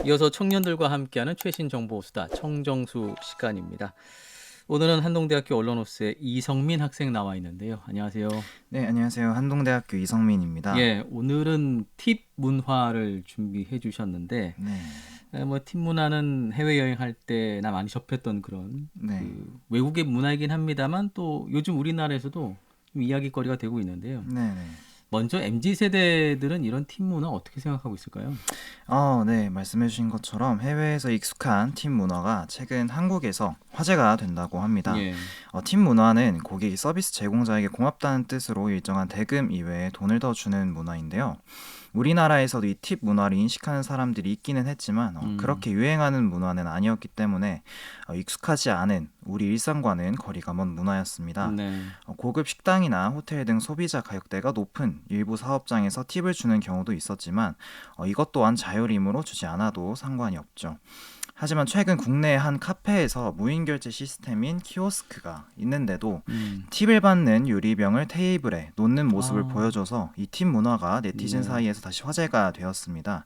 이어서 청년들과 함께하는 최신 정보 수다 청정수 시간입니다. 오늘은 한동대학교 언론노스의 이성민 학생 나와 있는데요. 안녕하세요. 네, 안녕하세요. 한동대학교 이성민입니다. 예, 오늘은 팁 문화를 준비해 주셨는데, 네, 팁 문화는 해외 여행할 때나 많이 접했던 그런 네, 외국의 문화이긴 합니다만 또 요즘 우리나라에서도 좀 이야기거리가 되고 있는데요. 네, 네. 먼저 MZ 세대들은 이런 팁 문화 어떻게 생각하고 있을까요? 네, 말씀해주신 것처럼 해외에서 익숙한 팀 문화가 최근 한국에서 화제가 된다고 합니다. 예. 팀 문화는 고객이 서비스 제공자에게 고맙다는 뜻으로 일정한 대금 이외에 돈을 더 주는 문화인데요. 우리나라에서도 이 팁 문화를 인식하는 사람들이 있기는 했지만 그렇게 유행하는 문화는 아니었기 때문에 익숙하지 않은 우리 일상과는 거리가 먼 문화였습니다. 네. 고급 식당이나 호텔 등 소비자 가격대가 높은 일부 사업장에서 팁을 주는 경우도 있었지만 이것 또한 자율임으로 주지 않아도 상관이 없죠. 하지만 최근 국내 한 카페에서 무인 결제 시스템인 키오스크가 있는데도 음. 팁을 받는 유리병을 테이블에 놓는 모습을 아, 보여줘서 이 팁 문화가 네티즌 네. 사이에서 다시 화제가 되었습니다.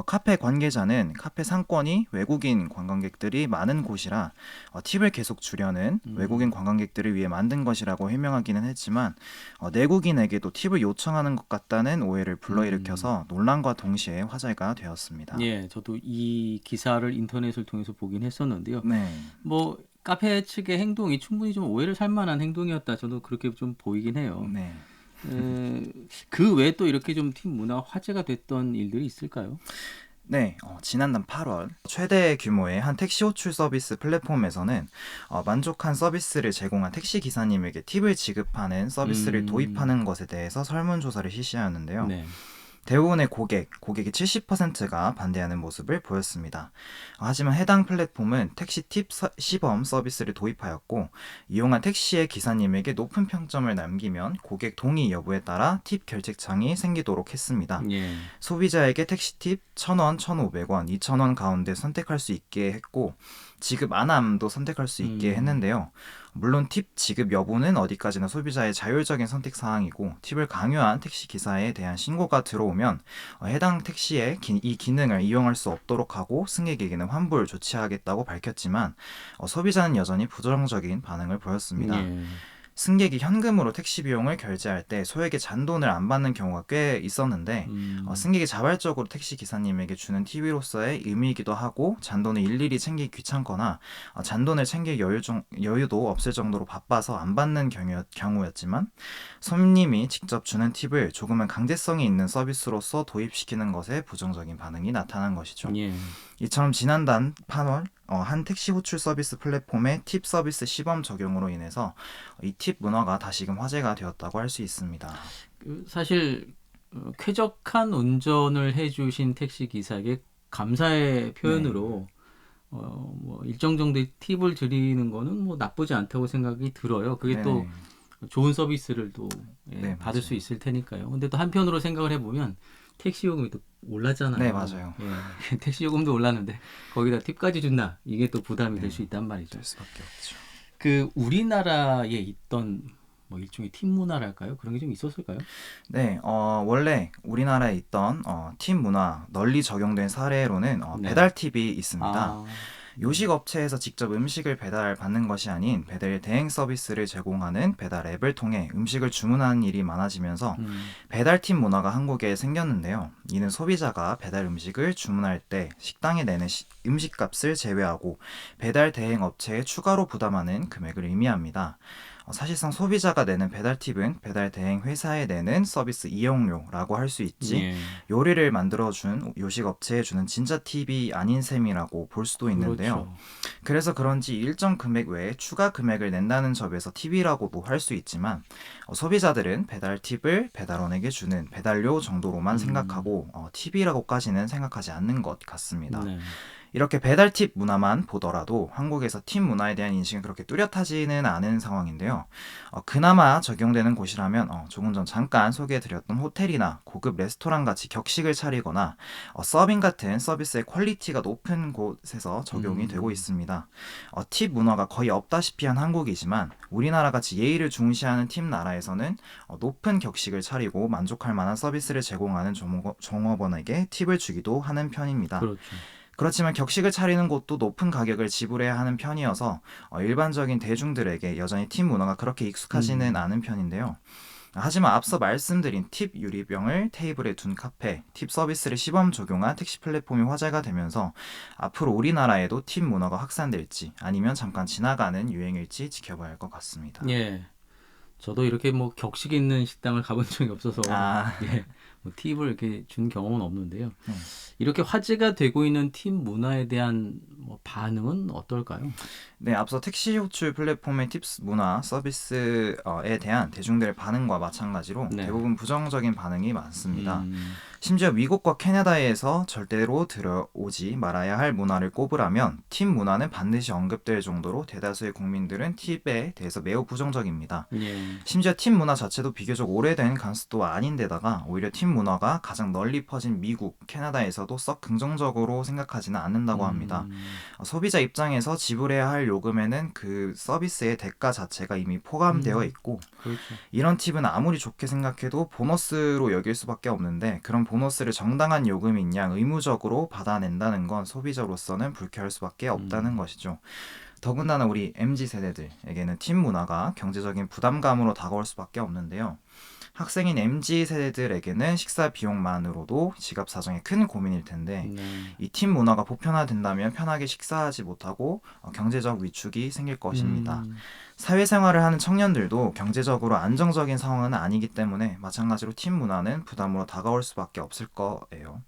카페 관계자는 카페 상권이 외국인 관광객들이 많은 곳이라 팁을 계속 주려는 외국인 음. 관광객들을 위해 만든 것이라고 해명하기는 했지만 내국인에게도 팁을 요청하는 것 같다는 오해를 음. 불러일으켜서 논란과 동시에 화제가 되었습니다. 예, 저도 이 기사를 인터넷을 통해서 보긴 했었는데요. 네, 뭐 카페 측의 행동이 충분히 좀 오해를 살 만한 행동이었다. 저도 그렇게 좀 보이긴 해요. 네. 에, 그 외에 또 이렇게 좀 팀 문화 화제가 됐던 일들이 있을까요? 네, 지난달 8월 최대 규모의 한 택시 호출 서비스 플랫폼에서는 만족한 서비스를 제공한 택시 기사님에게 팁을 지급하는 서비스를 음. 도입하는 것에 대해서 설문조사를 실시하였는데요. 네. 대부분의 고객의 70%가 반대하는 모습을 보였습니다. 하지만 해당 플랫폼은 택시 팁 시범 서비스를 도입하였고 이용한 택시의 기사님에게 높은 평점을 남기면 고객 동의 여부에 따라 팁 결제창이 생기도록 했습니다. 예. 소비자에게 택시 팁 1,000원, 1,500원, 2,000원 가운데 선택할 수 있게 했고 지급 안함도 선택할 수 있게 음. 했는데요. 물론 팁 지급 여부는 어디까지나 소비자의 자율적인 선택 사항이고 팁을 강요한 택시 기사에 대한 신고가 들어오면 해당 택시에 이 기능을 이용할 수 없도록 하고 승객에게는 환불 조치하겠다고 밝혔지만 소비자는 여전히 부정적인 반응을 보였습니다. 예. 승객이 현금으로 택시 비용을 결제할 때 소액의 잔돈을 안 받는 경우가 꽤 있었는데 음. 승객이 자발적으로 택시 기사님에게 주는 팁으로서의 의미이기도 하고 잔돈을 일일이 챙기기 귀찮거나 잔돈을 챙길 여유도 없을 정도로 바빠서 안 받는 경우였지만 손님이 직접 주는 팁을 조금은 강제성이 있는 서비스로서 도입시키는 것에 부정적인 반응이 나타난 것이죠. 예. 이처럼 지난달 8월 한 택시 호출 서비스 플랫폼의 팁 서비스 시범 적용으로 인해서 이 팁 문화가 다시금 화제가 되었다고 할 수 있습니다. 사실 쾌적한 운전을 해주신 택시 기사에게 감사의 네, 표현으로 뭐 일정 정도의 팁을 드리는 거는 뭐 나쁘지 않다고 생각이 들어요. 그게 또 네네, 좋은 서비스를 또 네 받을 수 맞아요. 있을 테니까요. 근데 또 한편으로 생각을 해보면 택시 요금이 또 네 올랐잖아요. 맞아요. 예. 택시 요금도 올랐는데 거기다 팁까지 준다. 이게 또 부담이 될 네, 수 있단 말이죠. 될 수밖에 없죠. 그 우리나라에 있던 뭐 일종의 팁 문화랄까요? 그런 게 좀 있었을까요? 네, 원래 우리나라에 있던 팁 문화 널리 적용된 사례로는 네. 배달 팁이 있습니다. 아, 네. 요식 업체에서 직접 음식을 배달받는 것이 아닌 배달 대행 서비스를 제공하는 배달 앱을 통해 음식을 주문하는 일이 많아지면서 음. 배달팁 문화가 한국에 생겼는데요. 이는 소비자가 배달 음식을 주문할 때 식당에 내는 음식값을 제외하고 배달 대행 업체에 추가로 부담하는 금액을 의미합니다. 사실상 소비자가 내는 배달 팁은 배달 대행 회사에 내는 서비스 이용료라고 할 수 있지 예. 요리를 만들어준 요식 업체에 주는 진짜 팁이 아닌 셈이라고 볼 수도 있는데요. 그렇죠. 그래서 그런지 일정 금액 외에 추가 금액을 낸다는 점에서 팁이라고도 할 수 있지만 소비자들은 배달 팁을 배달원에게 주는 배달료 정도로만 음. 생각하고 팁이라고까지는 생각하지 않는 것 같습니다. 네. 이렇게 배달 팁 문화만 보더라도 한국에서 팁 문화에 대한 인식은 그렇게 뚜렷하지는 않은 상황인데요. 그나마 적용되는 곳이라면 조금 전 잠깐 소개해드렸던 호텔이나 고급 레스토랑 같이 격식을 차리거나 서빙 같은 서비스의 퀄리티가 높은 곳에서 적용이 되고 음. 있습니다. 팁 문화가 거의 없다시피 한 한국이지만 우리나라 같이 예의를 중시하는 팁 나라에서는 높은 격식을 차리고 만족할 만한 서비스를 제공하는 종업원에게 팁을 주기도 하는 편입니다. 그렇죠. 그렇지만 격식을 차리는 곳도 높은 가격을 지불해야 하는 편이어서 일반적인 대중들에게 여전히 팁 문화가 그렇게 익숙하지는 음. 않은 편인데요. 하지만 앞서 말씀드린 팁 유리병을 테이블에 둔 카페, 팁 서비스를 시범 적용한 택시 플랫폼이 화제가 되면서 앞으로 우리나라에도 팁 문화가 확산될지 아니면 잠깐 지나가는 유행일지 지켜봐야 할 것 같습니다. 예. 저도 이렇게 뭐 격식 있는 식당을 가본 적이 없어서 아, 예. 뭐 팁을 이렇게 준 경험은 없는데요. 네. 이렇게 화제가 되고 있는 팁 문화에 대한 뭐 반응은 어떨까요? 네, 앞서 택시 호출 플랫폼의 팁스 문화 서비스에 대한 대중들의 반응과 마찬가지로 네. 대부분 부정적인 반응이 많습니다. 음. 심지어 미국과 캐나다에서 절대로 들어오지 말아야 할 문화를 꼽으라면 팁 문화는 반드시 언급될 정도로 대다수의 국민들은 팁에 대해서 매우 부정적입니다. 예. 심지어 팁 문화 자체도 비교적 오래된 간습도 아닌데다가 오히려 팁 문화가 가장 널리 퍼진 미국, 캐나다에서도 썩 긍정적으로 생각하지는 않는다고 합니다. 음. 소비자 입장에서 지불해야 할 요금에는 그 서비스의 대가 자체가 이미 포함되어 있고 그렇죠. 이런 팁은 아무리 좋게 생각해도 보너스로 여길 수밖에 없는데 그런 보너스를 정당한 요금인 양 의무적으로 받아낸다는 건 소비자로서는 불쾌할 수밖에 없다는 것이죠. 더군다나 우리 MZ 세대들에게는 팁 문화가 경제적인 부담감으로 다가올 수밖에 없는데요. 학생인 MZ 세대들에게는 식사 비용만으로도 지갑 사정에 큰 고민일 텐데 네. 이 팁 문화가 보편화된다면 편하게 식사하지 못하고 경제적 위축이 생길 것입니다. 음. 사회생활을 하는 청년들도 경제적으로 안정적인 상황은 아니기 때문에 마찬가지로 팁 문화는 부담으로 다가올 수밖에 없을 거예요.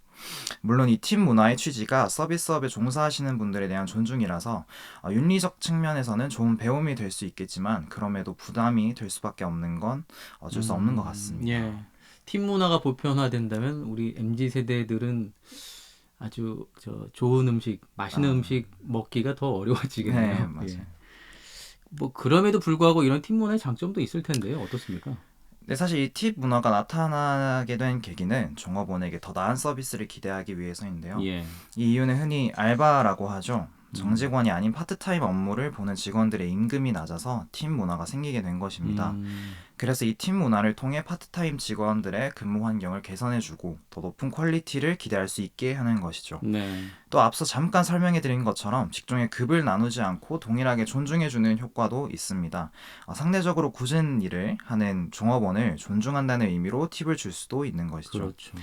물론 이 팁 문화의 취지가 서비스업에 종사하시는 분들에 대한 존중이라서 윤리적 측면에서는 좋은 배움이 될 수 있겠지만 그럼에도 부담이 될 수밖에 없는 건 어쩔 수 없는 것 같습니다. 예. 팀 문화가 보편화된다면 우리 MZ 세대들은 아주 좋은 음식, 맛있는 음식 먹기가 더 네, 어려워지겠네요. 맞아요. 예. 뭐 그럼에도 불구하고 이런 팀 문화의 장점도 있을 텐데요. 어떻습니까? 근데 사실 이 팁 문화가 나타나게 된 계기는 종업원에게 더 나은 서비스를 기대하기 위해서인데요. 예. 이 이유는 흔히 알바라고 하죠. 정직원이 아닌 파트타임 업무를 보는 직원들의 임금이 낮아서 팀 문화가 생기게 된 것입니다. 그래서 이 팀 문화를 통해 파트타임 직원들의 근무 환경을 개선해주고 더 높은 퀄리티를 기대할 수 있게 하는 것이죠. 네. 또 앞서 잠깐 설명해드린 것처럼 직종의 급을 나누지 않고 동일하게 존중해주는 효과도 있습니다. 상대적으로 굳은 일을 하는 종업원을 존중한다는 의미로 팁을 줄 수도 있는 것이죠. 그렇죠.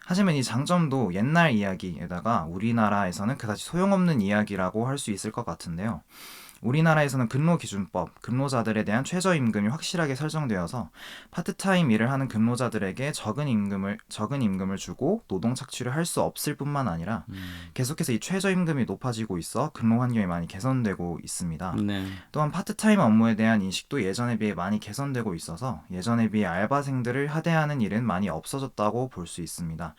하지만 이 장점도 옛날 이야기에다가 우리나라에서는 그다지 소용없는 이야기라고 할 수 있을 것 같은데요. 우리나라에서는 근로기준법, 근로자들에 대한 최저임금이 확실하게 설정되어서 파트타임 일을 하는 근로자들에게 적은 임금을 주고 노동 착취를 할 수 없을 뿐만 아니라 계속해서 이 최저임금이 높아지고 있어 근로 환경이 많이 개선되고 있습니다. 네. 또한 파트타임 업무에 대한 인식도 예전에 비해 많이 개선되고 있어서 예전에 비해 알바생들을 하대하는 일은 많이 없어졌다고 볼 수 있습니다.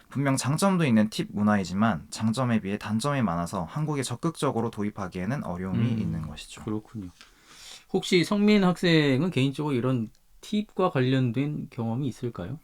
분명 장점도 있는 팁 문화이지만 장점에 비해 단점이 많아서 한국에 적극적으로 도입하기에는 어려움이 있는 것이죠. 그렇군요. 혹시 성민 학생은 개인적으로 이런 팁과 관련된 경험이 있을까요?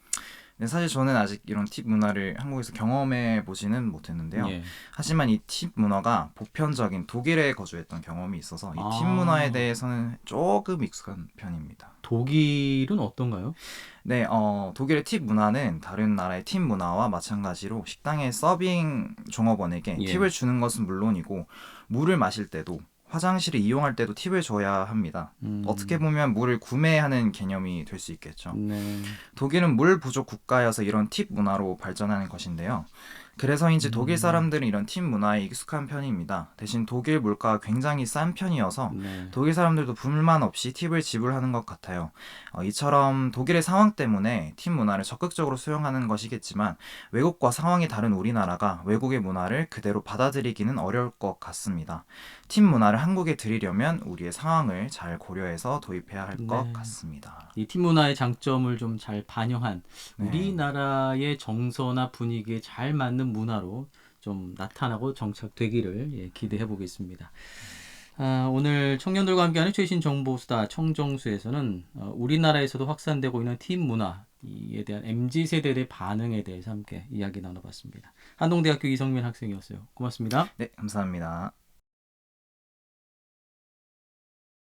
네, 사실 저는 아직 이런 팁 문화를 한국에서 경험해 보지는 못했는데요. 예. 하지만 이 팁 문화가 보편적인 독일에 거주했던 경험이 있어서 이 팁 아. 문화에 대해서는 조금 익숙한 편입니다. 독일은 어떤가요? 네, 독일의 팁 문화는 다른 나라의 팁 문화와 마찬가지로 식당의 서빙 종업원에게 예. 팁을 주는 것은 물론이고 물을 마실 때도 화장실을 이용할 때도 팁을 줘야 합니다. 어떻게 보면 물을 구매하는 개념이 될 수 있겠죠. 네. 독일은 물 부족 국가여서 이런 팁 문화로 발전하는 것인데요. 그래서인지 독일 사람들은 이런 팁 문화에 익숙한 편입니다. 대신 독일 물가가 굉장히 싼 편이어서 네. 독일 사람들도 불만 없이 팁을 지불하는 것 같아요. 이처럼 독일의 상황 때문에 팁 문화를 적극적으로 수용하는 것이겠지만 외국과 상황이 다른 우리나라가 외국의 문화를 그대로 받아들이기는 어려울 것 같습니다. 팁 문화를 한국에 들이려면 우리의 상황을 잘 고려해서 도입해야 할 것 네. 같습니다. 이 팀 문화의 장점을 좀 잘 반영한 네. 우리나라의 정서나 분위기에 잘 맞는 문화로 좀 나타나고 정착되기를 기대해 보겠습니다. 오늘 청년들과 함께하는 최신 정보 수다 청정수에서는 우리나라에서도 확산되고 있는 팀 문화에 대한 MZ 세대의 반응에 대해서 함께 이야기 나눠봤습니다. 한동대학교 이성민 학생이었어요. 고맙습니다. 네, 감사합니다.